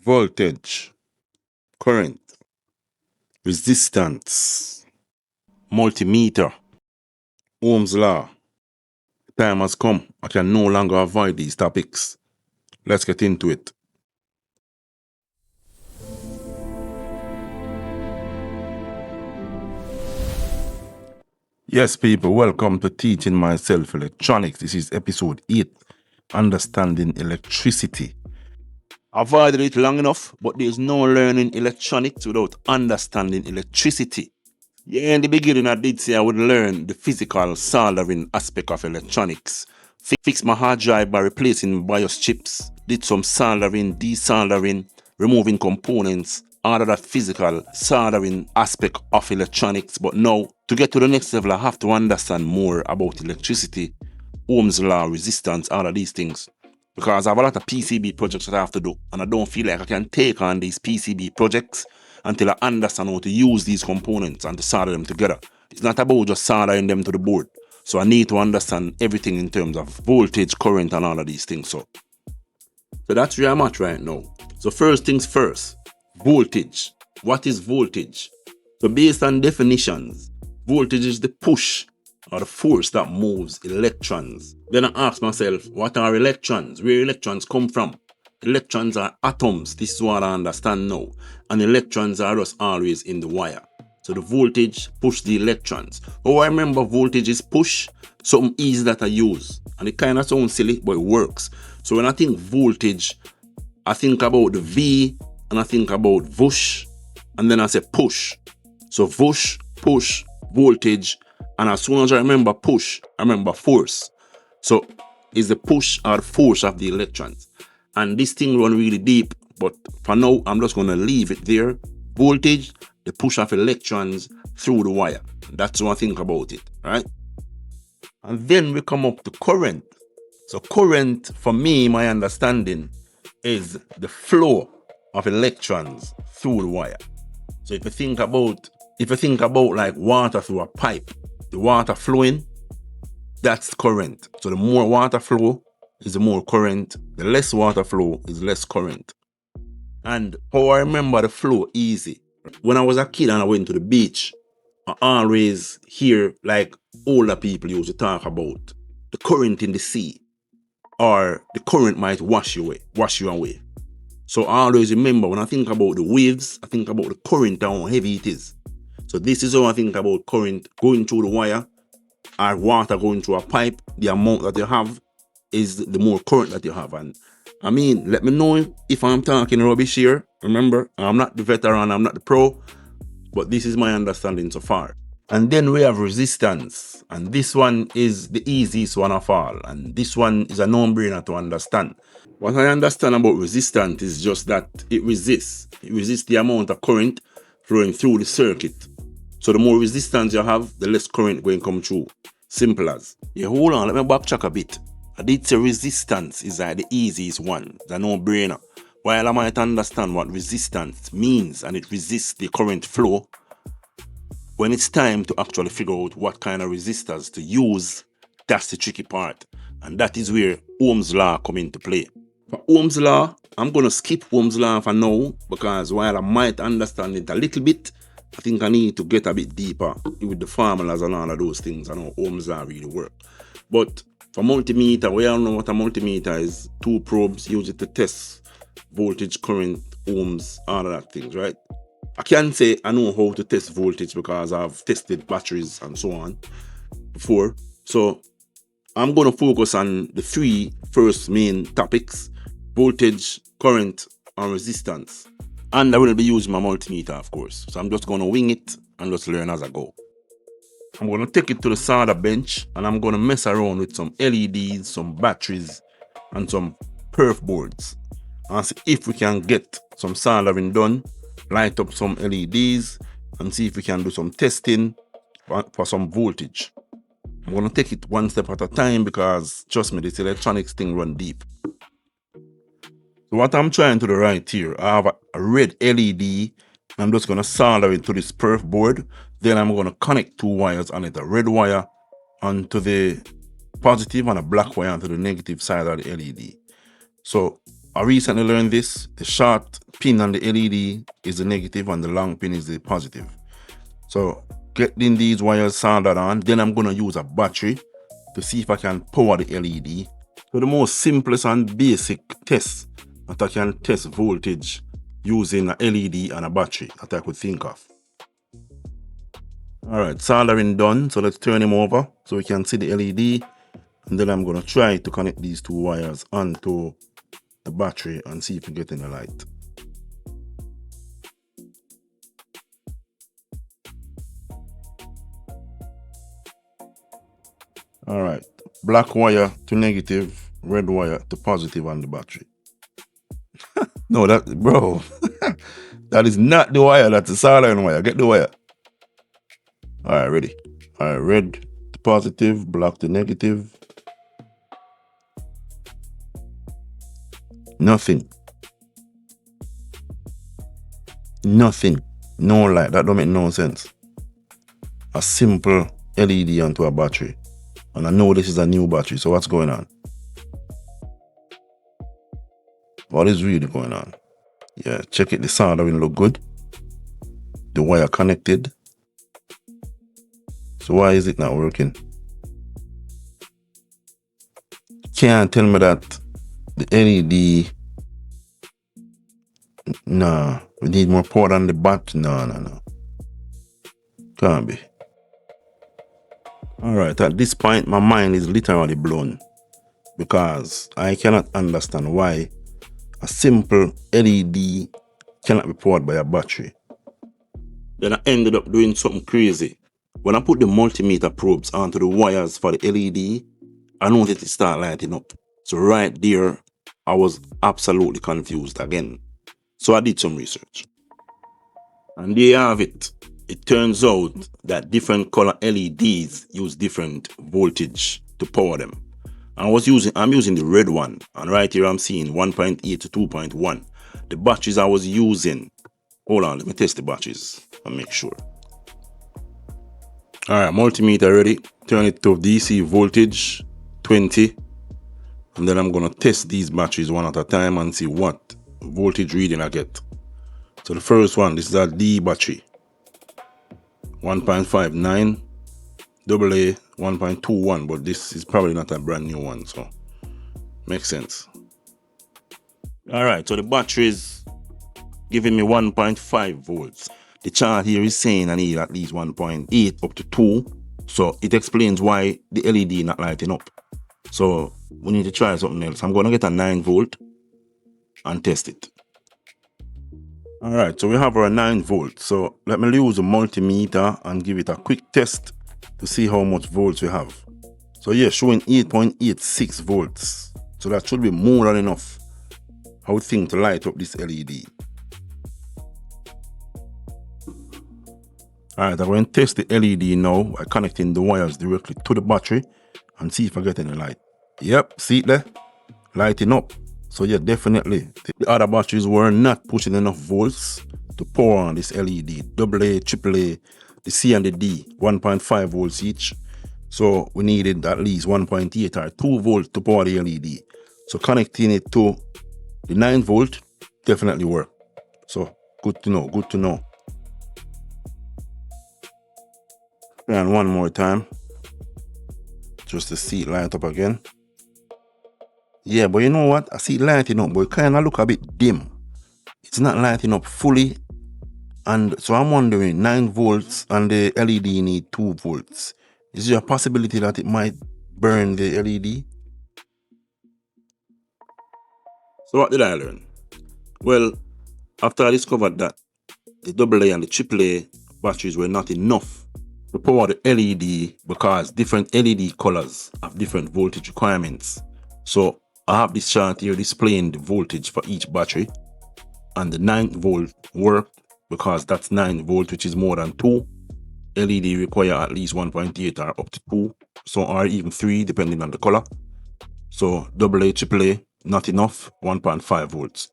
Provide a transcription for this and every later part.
voltage, current, resistance, multimeter, Ohm's law. Time has come. I can no longer avoid these topics. Let's get into it. Yes, people, welcome to Teaching Myself Electronics. This is episode 8, Understanding Electricity. I've avoided it long enough, but there's no learning electronics without understanding electricity. Yeah, in the beginning I did say I would learn the physical soldering aspect of electronics. Fix my hard drive by replacing BIOS chips, did some soldering, desoldering, removing components, all of that physical soldering aspect of electronics. But now, to get to the next level, I have to understand more about electricity, Ohm's law, resistance, all of these things. Because I have a lot of PCB projects that I have to do, and I don't feel like I can take on these PCB projects until I understand how to use these components and to solder them together. It's not about just soldering them to the board. So I need to understand everything in terms of voltage, current, and all of these things. So that's where I'm at right now. So first things first, voltage. What is voltage? So based on definitions, voltage is the push or the force that moves electrons. Then I ask myself, what are electrons? Where electrons come from? Electrons are atoms. This is what I understand now. And electrons are just always in the wire. So the voltage push the electrons. Oh, I remember voltage is push, something easy that I use. And it kind of sounds silly, but it works. So when I think voltage, I think about the V, and I think about vush, and then I say push. So vush, push, voltage, and as soon as I remember push, I remember force. So it's the push or force of the electrons. And this thing run really deep, but for now, I'm just going to leave it there. Voltage, the push of electrons through the wire. That's what I think about it, right? And then we come up to current. So current, for me, my understanding, is the flow of electrons through the wire. So if you think about like water through a pipe, the water flowing, that's current. So the more water flow is the more current. The less water flow is less current. And how I remember the flow easy. When I was a kid and I went to the beach, I always hear like older people used to talk about the current in the sea, or the current might wash you away. So I always remember when I think about the waves, I think about the current and how heavy it is. So this is how I think about current going through the wire, or water going through a pipe. The amount that you have is the more current that you have. And I mean, let me know if I'm talking rubbish here. Remember, I'm not the veteran, I'm not the pro, but this is my understanding so far. And then we have resistance, and this one is the easiest one of all, and this one is a no-brainer to understand. What I understand about resistance is just that it resists the amount of current flowing through the circuit. So the more resistance you have, the less current going to come through. Simple as. Yeah, hold on, let me backtrack a bit. I did say resistance is like the easiest one, the no-brainer. While I might understand what resistance means and it resists the current flow, when it's time to actually figure out what kind of resistors to use, that's the tricky part. And that is where Ohm's law come into play. For Ohm's law, I'm going to skip Ohm's law for now, because while I might understand it a little bit, I think I need to get a bit deeper with the formulas and all of those things and how Ohm's law really work. But for multimeter, we all know what a multimeter is. 2 probes, use it to test voltage, current, ohms, all of that things, right? I can't say I know how to test voltage because I've tested batteries and so on before. So I'm going to focus on the 3 first main topics: voltage, current, and resistance. And I will be using my multimeter, of course. So I'm just going to wing it and just learn as I go. I'm going to take it to the solder bench and I'm going to mess around with some LEDs, some batteries, and some perf boards, and see if we can get some soldering done, light up some LEDs, and see if we can do some testing for some voltage. I'm going to take it one step at a time because, trust me, this electronics thing run deep. So what I'm trying to do right here, I have a red LED. I'm just going to solder it to this perf board. Then I'm going to connect 2 wires on it, a red wire onto the positive and a black wire onto the negative side of the LED. So I recently learned this. The short pin on the LED is the negative and the long pin is the positive. So getting these wires soldered on, then I'm going to use a battery to see if I can power the LED. So the most simplest and basic test that I can test voltage using a LED and a battery that I could think of. Alright, soldering done, so let's turn him over so we can see the LED, and then I'm going to try to connect these two wires onto the battery and see if we get any light. Alright, black wire to negative, red wire to positive on the battery. No, that, bro, that is not the wire, that's the soldering wire. Get the wire. Alright, ready. Alright, red to positive, black to negative. Nothing. Nothing. No light. That don't make no sense. A simple LED onto a battery. And I know this is a new battery, so what's going on? What is really going on? Yeah, check it. The soldering look good. The wire connected. So why is it not working? Can't tell me that the LED... Nah, we need more power on the battery. No. Can't be. Alright, at this point, my mind is literally blown. Because I cannot understand why a simple LED cannot be powered by a battery. Then I ended up doing something crazy. When I put the multimeter probes onto the wires for the LED, I noticed it start lighting up. So right there, I was absolutely confused again. So I did some research. And there you have it. It turns out that different color LEDs use different voltage to power them. I'm using the red one, and right here I'm seeing 1.8 to 2.1. The batteries I was using, hold on, let me test the batteries and make sure. Alright, multimeter ready. Turn it to DC voltage 20. And then I'm gonna test these batteries one at a time and see what voltage reading I get. So the first one, this is a D battery. 1.59, AA 1.21, but this is probably not a brand new one, so makes sense. Alright, so the battery is giving me 1.5 volts. The chart here is saying I need at least 1.8 up to 2, so it explains why the LED not lighting up. So we need to try something else. I'm gonna get a 9 volt and test it. Alright, so we have our 9 volts. So let me use a multimeter and give it a quick test to see how much volts we have. So yeah, showing 8.86 volts. So that should be more than enough, I would think, to light up this LED. Alright, I'm going to test the LED now by connecting the wires directly to the battery and see if I get any light. Yep, see it there? Lighting up. So yeah, definitely. The other batteries were not pushing enough volts to power on this LED. AA, AAA, the C and the D, 1.5 volts each. So we needed at least 1.8 or 2 volts to power the LED. So connecting it to the 9 volt definitely worked. So good to know, good to know. And one more time, just to see it light up again. Yeah, but you know what? I see it lighting up, but it kind of look a bit dim. It's not lighting up fully. And so I'm wondering, 9 volts and the LED need 2 volts. Is there a possibility that it might burn the LED? So what did I learn? Well, after I discovered that the AA and the AAA batteries were not enough to power the LED because different LED colors have different voltage requirements. So I have this chart here displaying the voltage for each battery, and the 9 volt worked because that's 9 volt, which is more than 2. LED require at least 1.8 or up to 2, so or even 3 depending on the color. So AA, AAA, not enough, 1.5 volts.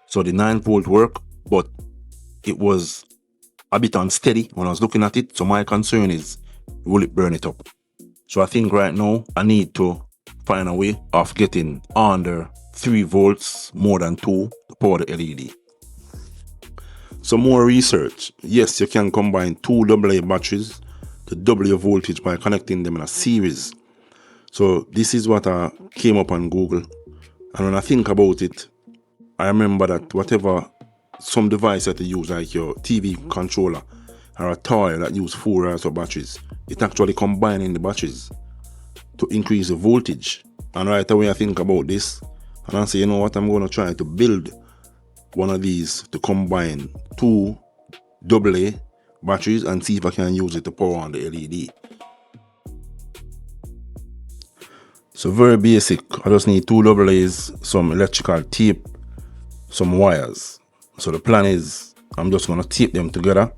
So the 9 volt work, but it was a bit unsteady when I was looking at it. So my concern is, will it burn it up? So I think right now I need to find a way of getting under 3 volts more than 2 to power the LED. some more research. Yes, you can combine two AA batteries to double your voltage by connecting them in a series. So this is what I came up on Google, and when I think about it, I remember that whatever some device that you use, like your TV controller or a toy that use 4 hours of batteries, it actually combining the batteries to increase the voltage. And right away I think about this and I say, you know what, I'm going to try to build one of these to combine two AA batteries and see if I can use it to power on the LED. So very basic. I just need two AA's, some electrical tape, some wires. So the plan is I'm just going to tape them together.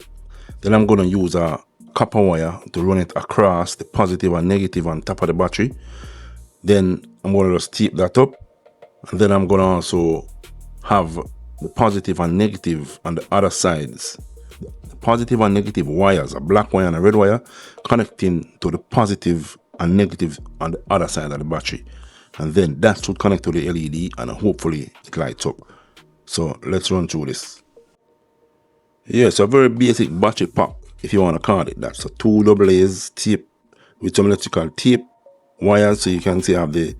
Then I'm going to use a copper wire to run it across the positive and negative on top of the battery. Then I'm going to just tape that up. And then I'm going to also have the positive and negative on the other sides. The positive and negative wires, a black wire and a red wire, connecting to the positive and negative on the other side of the battery. And then that should connect to the LED and hopefully it lights up. So let's run through this. Yeah, so a very basic battery pack, if you want to call it that. So two AA's tape with some electrical tape wires, so you can see I have the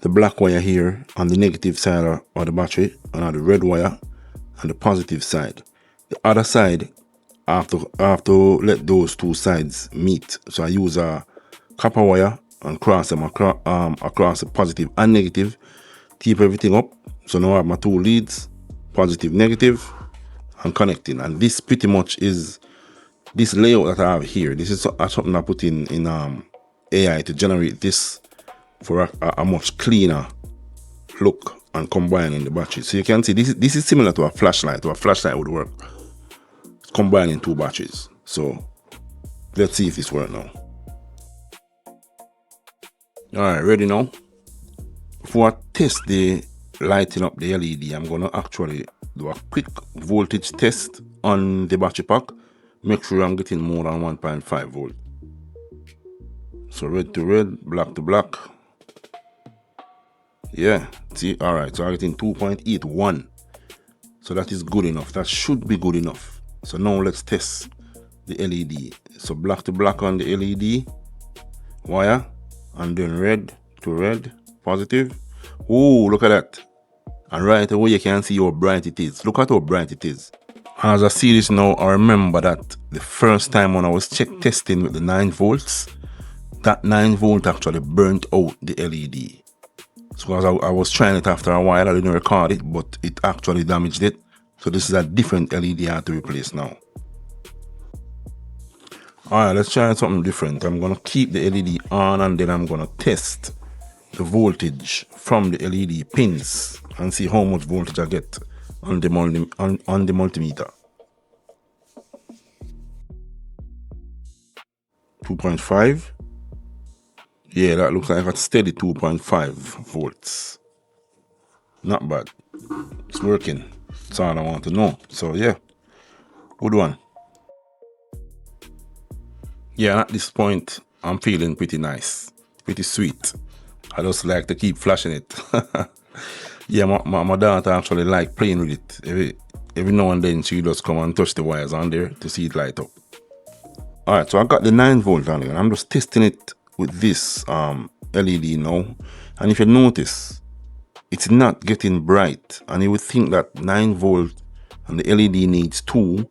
black wire here on the negative side of the battery, and I have the red wire on the positive side. The other side, I have to let those two sides meet. So I use a copper wire and cross them across the positive and negative, tape everything up. So now I have my two leads, positive, negative, and connecting. And this pretty much is this layout that I have here. This is something I put in AI to generate this for a much cleaner look and combining the battery. So you can see this is similar to a flashlight. A flashlight would work combining two batteries. So let's see if this works now. Alright, ready now? Before I test the lighting up the LED, I'm gonna actually do a quick voltage test on the battery pack. Make sure I'm getting more than 1.5 volt. So red to red, black to black. Yeah, see, alright, so I'm getting 2.81. So that is good enough. That should be good enough. So now let's test the LED. So black to black on the LED wire, and then red to red, positive. Oh, look at that. And right away you can see how bright it is. Look at how bright it is. As I see this now, I remember that the first time when I was testing with the 9 volts, that 9 volt actually burnt out the LED. So as I was trying it after a while, I didn't record it, but it actually damaged it. So this is a different LED I have to replace now. Alright, let's try something different. I'm going to keep the LED on and then I'm going to test the voltage from the LED pins and see how much voltage I get on the multimeter. 2.5. Yeah, that looks like a steady 2.5 volts. Not bad. It's working. That's all I want to know. So yeah, good one. Yeah, at this point, I'm feeling pretty nice, pretty sweet. I just like to keep flashing it. Yeah, my daughter actually like playing with it. Every now and then she just come and touch the wires on there to see it light up. Alright, so I got the 9 volt on here and I'm just testing it with this LED now. And if you notice, it's not getting bright. And you would think that 9 volt and the LED needs 2.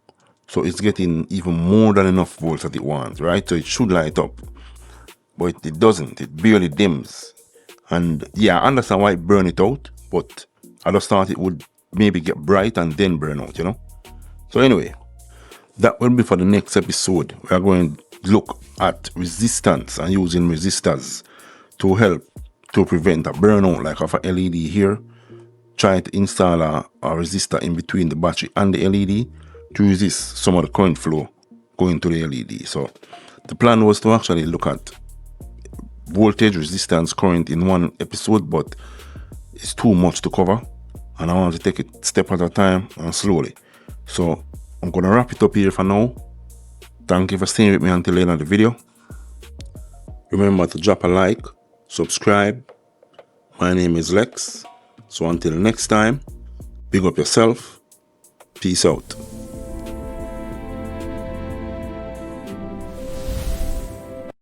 So it's getting even more than enough volts that it wants, right? So it should light up. But it doesn't. It barely dims. And yeah, I understand why it burned it out. But I just thought it would maybe get bright and then burn out, you know? So anyway, that will be for the next episode. We are going to look at resistance and using resistors to help to prevent a burnout like of a LED here. Try to install a resistor in between the battery and the LED to resist some of the current flow going to the LED. So the plan was to actually look at voltage, resistance, current in one episode, but it's too much to cover and I want to take it step at a time and slowly. So I'm going to wrap it up here for now. Thank you for staying with me until the end of the video. Remember to drop a like, subscribe. My name is Lex. So until next time, big up yourself. Peace out.